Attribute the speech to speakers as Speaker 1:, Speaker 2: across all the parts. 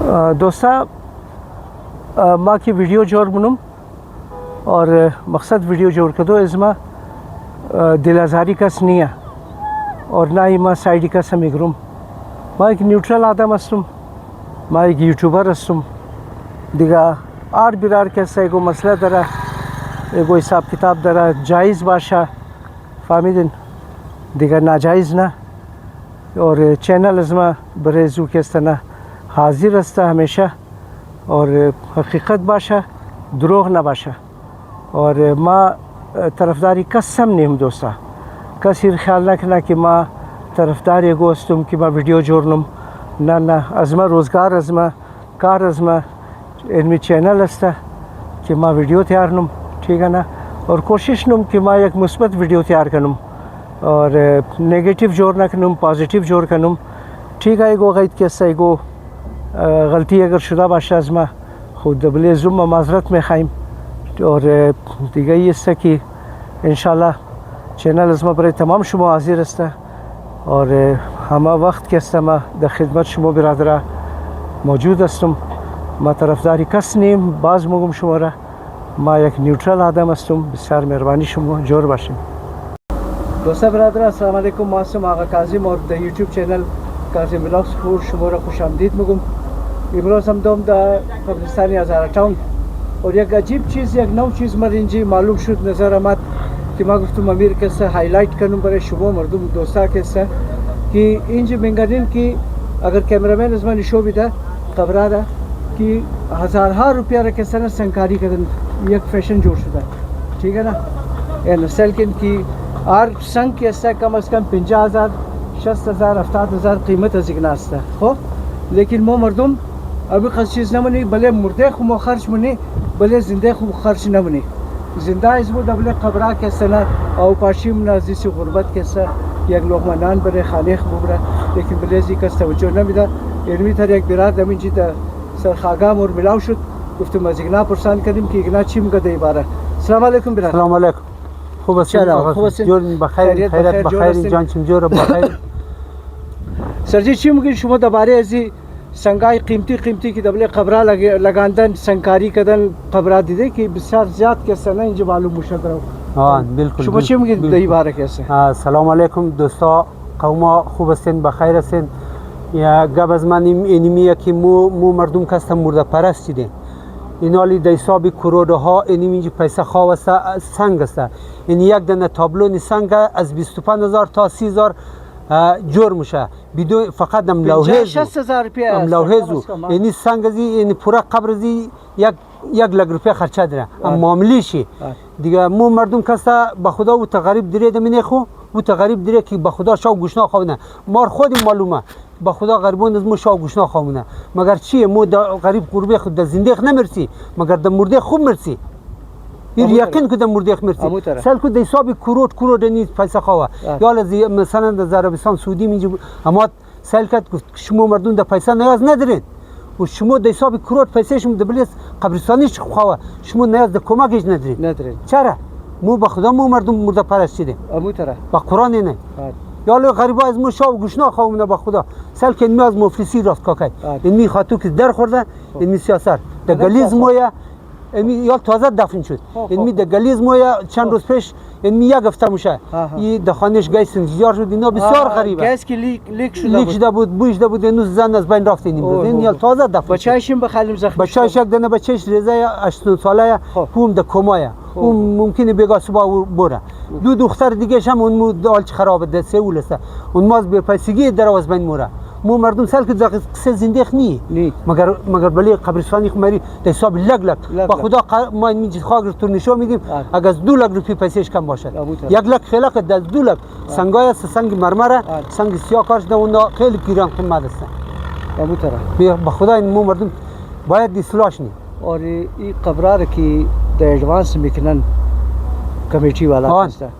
Speaker 1: दोस्ता माँ की वीडियो जोर बनूम और मकसद वीडियो जोर कर दो इसमें दिल आज़ारी का स्निया और ना ही माँ साइड का समीगरुम माँ एक न्यूट्रल आदम असुम माँ एक यूट्यूबर असुम दिगा आर बिरार कैसा एगो मसला दरा एगो हिसाब किताब दरा जायज़ बादशाह फामिदिन दिगा नाजायज़ ना और चैनल इसमें बरेजू के तना हाजिर रस्ता हमेशा और हकीकत बाशा द्रोह ना बाशा और माँ तरफदारी कसम नहीं हम दोस्ता कसीर ख्याल ना करना कि माँ तरफदार एगो तुम कि माँ वीडियो जोड़नम ना ना अज़मा रोज़गार अज़मा कार अज़मा इनमें चैनल अस्ता कि माँ वीडियो तैयार नम ठीक है ना और कोशिश नम कि माँ एक मुस्बत वीडियो तैयार करनम और नेगेटिव जोर ना करनम पॉजिटिव जोर करनम ठीक है एगो गैत कैसा एगो गलती अगर शुदा बादशाह अज़मा खुद बले जुम्मा माजरत में खाइम और दिगाई इससे कि इंशाल्लाह चैनल अज़मा पर तमाम शुमा हाजिर रस्ता और हमा वक्त के मा द खिदमत शुमा बिरादरा मौजूद अस्तुम मा तरफदारी कस नीम बाज़ मुगम शुमारा मा एक न्यूट्रल आदम अस्तुम बिस्यार मेहरबानी शुमा जोर बाशिम दोस्तों बिरादरा अस्सलाम वालेकुम मासूम आगा काजिम और द यूट्यूब चैनल काजिम व्लॉग्स को शुमारा खुश आमदीद मुगम इमरोज़ हम दोम द कब्रिस्तानी हज़ारा टाउन और एक अजीब चीज़ एक नौ चीज़ मरिंजी मालूम शुद नज़र आमद कि मैं गुफ्तुम अमीर कैसे हाईलाइट करूँ बड़े शुबो मरदूम दोस्ता कैसे कि इंज मिंगरिन की अगर कैमरामैन अजमा निशो भी था खबरा था कि हज़ार रुपया रखे सर संकारी कदन एक फैशन जोड़ शुदा ठीक है ना या नस्ल किन की आर संग कैसा कम अज़ कम 50,000 60,000 70,000 कीमत अजिगनास्ता हो लेकिन मो मरदूम अभी खर्च चीज़ न बनी भले मुर्दे खुम खर्च बनी भले जिंदे खुम खर्च न बनी जिंदा इसमें दबले खबरा कैसा ना और पाशिम नाजी से गुर्बत कैसा एक लोग मनान बड़े खाने खबरा लेकिन भले जी का तवज्जो न मिला इनमी थर एक बिराद अमीन जी सर खागाम और मिलाव शुद गुफ्त मजिगना पुरसान करीम की इगना छिम का दे बारा अस्सलाम वालेकुम बिराद
Speaker 2: अस्सलाम वालेकुम खूब जोर बखैर खैरत बखैर जान जोर बखैर
Speaker 1: सर जी छिम की शुमा दबारे ऐसी संगाई कीमती की दबले खबरा लगे लगांदन संकारी कदन खबरा दीदे कि बिसार ज़्यादा कैसा ना इंज मालूम मुशक रहो
Speaker 2: हाँ बिल्कुल
Speaker 1: शुमा छिम की दही बारे कैसे
Speaker 2: अस्सलाम वालेकुम दोस्तों कौमा खूब हसन बखैर हसन या गबज़मानी इनमिया कि मु मर्दुम कस्ता मुर्दा परस्त दे इनाली दैसाबी करोड़ हा इनमी जो पैसा खावसा संग सा इन एक दना ताबलो नि संग از 25,000 تا 30,000 جور میشه بدون فقط هم لوحه
Speaker 1: 60,000 روپیه
Speaker 2: هم لوحه زو یعنی سنگزی یعنی پورا قبرزی یک لک روپیه خرچه داره هم معاملی شی دیگه مو مردم کسا به خدا و تغریب دیره دمینه خو و تغریب دیره که به خدا شاو گوشنا خوونه مار خودی معلومه به خدا غریبون از مو شاو گوشنا خوونه مگر چیه مو غریب قربی خود در زنده نمرسی مگر در مرده خوب مرسی این یقین که در مرده مرسی سال که در حساب کروڑ نیز پیسه خواه یا لذی مثلا در عربستان سعودی میگه اما سال که شما مردم در پیسه نیاز ندارین و شما در حساب کروڑ پیسه شما در بلیس قبرستانیش خواه شما نیاز در کمکش ندارین چرا مو به خدا مو مردم مرده پرست شدیم با قرآن نه یا لی غریبا از مو شاو گوشنا خواهمونه با خدا سال که اینمی از مفلسی راست کاکای اینمی خاطو که در خورده اینمی سیاست در گلیز مویا اینمی یا تازه دفن شد اینمی در گلیز مویا چند روز پیش اینمی یک هفته میشه این دخانش گیس انفجار شد اینا بسیار غریبه
Speaker 1: گیس که لیک شده
Speaker 2: بود بوش ده بود اینو زن از بین رفت این یا تازه دفن
Speaker 1: بچه‌شون بخالیم زخمی
Speaker 2: بچه‌ش یک دونه بچه‌ش ریزه 8 ساله هم در کمایه اون ممکنه بگا صبح بره دو دختر دیگه هم اون دالچ خرابه ده سئول است اون ماز به پیسگی در از بین موره مو مردم سال که قصه زنده نی مگر بلی قبرستانی خمری در حساب لگ با خدا ما این خاگر تو نشو میدیم اگر 2 لک روپیه پیسش کم باشد 1 لک خلاق در 2 لک سنگای است سنگ مرمره سنگ سیاه کارش ده اون خیلی گیران قیمت است با خدا این مو مردم باید اصلاحش نی
Speaker 1: और ये कब्रार की द एडवांस मिकनन कमेटी वाला है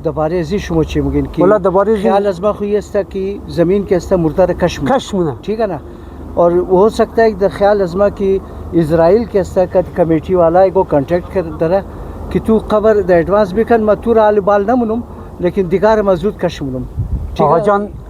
Speaker 1: दबारे जी शुमो चिमगिन की
Speaker 2: बोला दबारे जी
Speaker 1: ख्याल अजमा हुई है कि ज़मीन के अस्ता मुर्दा
Speaker 2: कश्म
Speaker 1: ठीक है ना और हो सकता है कि द ख्याल अजमा की इजराइल के अस्ता का कमेटी वाला को कांटेक्ट कर दरा कि तू खबर द एडवांस मिकन मतूर आल बाल न मुनुम لیکن دیگر مزدود کشمونم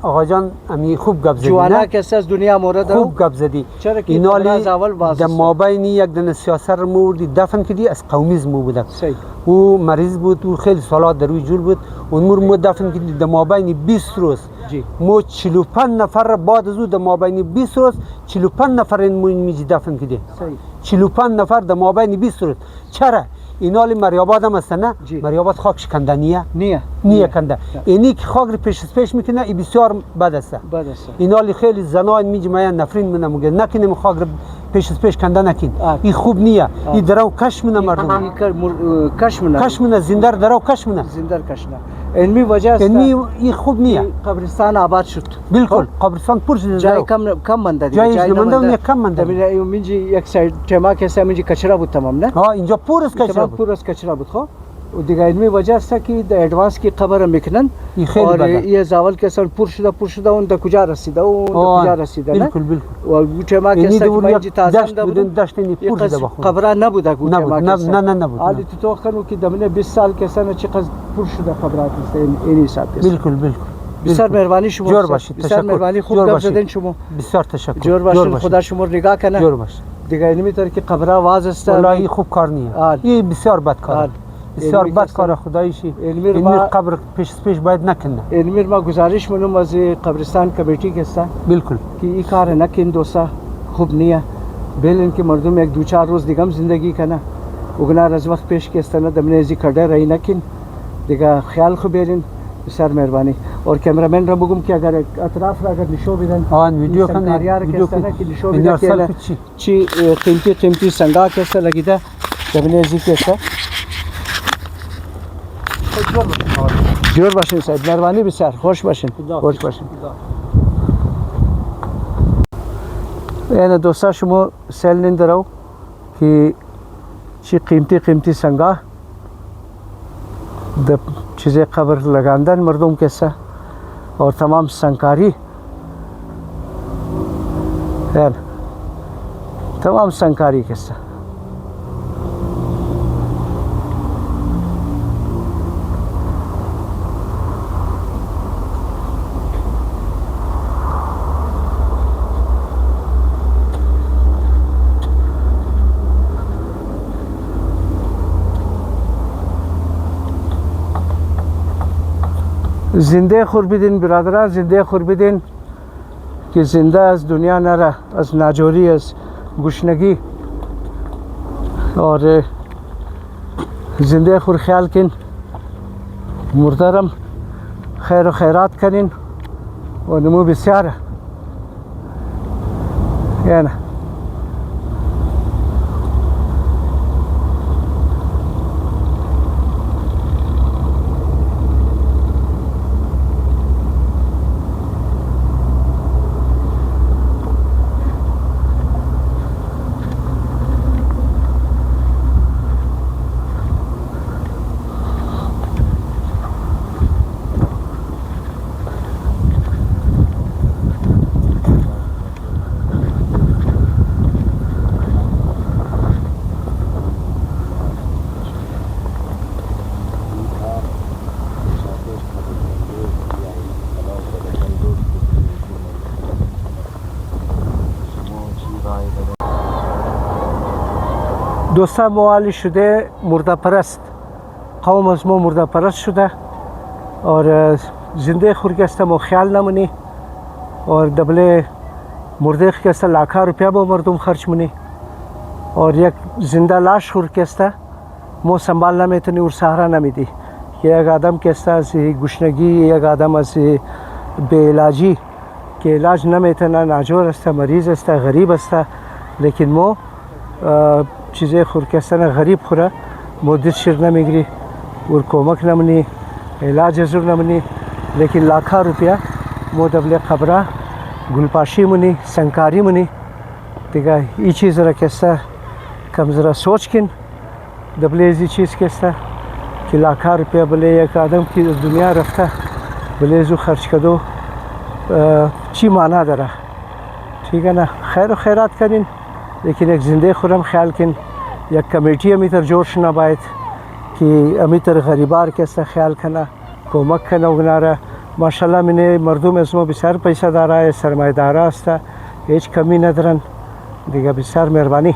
Speaker 2: آقا جان امی خوب گپ زدی
Speaker 1: جوانا کسی از دنیا مورد
Speaker 2: خوب گپ زدی
Speaker 1: چرا که
Speaker 2: اینالی
Speaker 1: از اول باز
Speaker 2: در مابین یک دن سیاست رو موردی دفن کردی از قومیزم بودک
Speaker 1: صحیح
Speaker 2: او مریض بود او خیلی سالات در روی جور بود اون مو دفن کردی در مابین 20 روز
Speaker 1: جی
Speaker 2: مو 45 نفر بعد از او در مابین 20 روز 45 نفر این میجی دفن کردی
Speaker 1: صحیح
Speaker 2: 45 نفر در مابین 20 روز چرا اینالی مریاباد هم است نه
Speaker 1: جی.
Speaker 2: مریاباد خاک شکندنیه
Speaker 1: نیه
Speaker 2: کنده اینی که خاک رو پیش میکنه ای بسیار بد است
Speaker 1: بد است
Speaker 2: اینالی خیلی زنان میجی میان نفرین منه میگه نکنیم خاک رو پیش کنده نکن این خوب نیه این درو کش منه مردم کش منه زنده درو کش منه
Speaker 1: زنده کشنه علمی وجه است
Speaker 2: این خوب نیه
Speaker 1: قبرستان آباد شد
Speaker 2: بالکل قبرستان پر شده
Speaker 1: جای کم مانده
Speaker 2: جای نمونده کم مانده
Speaker 1: منجی یک سایت تما کسی منجی کچرا بود تمام نه
Speaker 2: ها اینجا پر است کچرا بود
Speaker 1: پر است کچرا بود خب و دیگه علمی وجه است که در ادوانس کی قبر میکنن
Speaker 2: این خیلی
Speaker 1: اور
Speaker 2: بده
Speaker 1: یه زاول کسان پر شده اون در کجا رسیده اون در کجا رسیده نه
Speaker 2: بالکل
Speaker 1: و او تما کسی که منجی تازه
Speaker 2: داشت بودن داشت این پر شده بخون
Speaker 1: قبر نبوده او تما کسی
Speaker 2: نه نبود
Speaker 1: حالی تو کنو که دمنه 20 سال کسان چقدر پر شده قبرات است این حساب است
Speaker 2: بالکل
Speaker 1: بسیار مهربانی شما
Speaker 2: جور باشید
Speaker 1: بسیار مهربانی خوب گپ زدین شما
Speaker 2: بسیار تشکر
Speaker 1: جور باشید خدا شما نگاه کنه
Speaker 2: جور باشید
Speaker 1: دیگه علمی طور که قبر واز است
Speaker 2: والله خوب کار نیه این بسیار بد کار بسیار بد کار خدایشی این قبر پیش باید نکنه
Speaker 1: علمی ما گزارش منم از قبرستان کمیتی که است
Speaker 2: بالکل
Speaker 1: که این کار نکن دوستا خوب نیه بلن که مردم یک دو چهار روز دیگه هم زندگی کنه وگنار از وقت پیش که استنه دمنه ازی کرده رای نکن دیگه خیال خوب بیرین بسیار مهربانی اور کیمرامن را بگم که اگر اطراف را اگر نشو بدن
Speaker 2: ویدیو کنه
Speaker 1: ویدیو کنه که نشو بدن که چی قیمتی سنگا کیسه لگیده دمنه ازی کیسه جور باشین صاحب مهربانی بسیار خوش باشین یعنی دوستا شما سیل نندرو که چی قیمتی سنگا د چیز قبر لگاندن مردم کیسه اور تمام سنگکاری یعنی تمام سنگکاری کیسه زنده خور بدین برادران زنده خور بدین که زنده از دنیا نره از ناجوری از گشنگی اور زنده خور خیال کن مردارم خیر و خیرات کنین و نمو بسیاره یعنی دوستان موالی شده مرده پرست قوم از ما مرده پرست شده اور زنده خورگسته ما خیال نمونی اور دبله مرده خورگسته لاکها روپیا با مردم خرچ منی اور یک زنده لاش خورگسته ما سنبال نمیتونی اور سهره نمیدی یک آدم کسته از گشنگی یک آدم از بے علاجی که علاج نمیتونه ناجور است مریض است غریب است لیکن ما چیزای خورکستن غریب خوره مدت شیر نمیگیری اور کمک نمونی علاج زور نمونی لیکن لاکها روپیا ما دبل قبره گلپاشی مونی سنگکاری مونی دیگه این چیز را کسته کم ذرا سوچ کن دبل ایزی چیز کسته که لاکها روپیا بله یک آدم که دنیا رفته بله ازو خرچ کدو چی معنی داره ठीक है ना खैर खैरात करें लेकिन एक ज़िंदगी खुरम ख्याल किन या कमेटी अमीतर जोश ना बायत कि अमीतर गरीबार कैसा ख्याल करना کمک کنه اونا. ماشاءالله من مردم از ما بسیار پیسه داره، سرمایه داره است، هیچ کمی ندارن دیگه. بسیار مهربانی.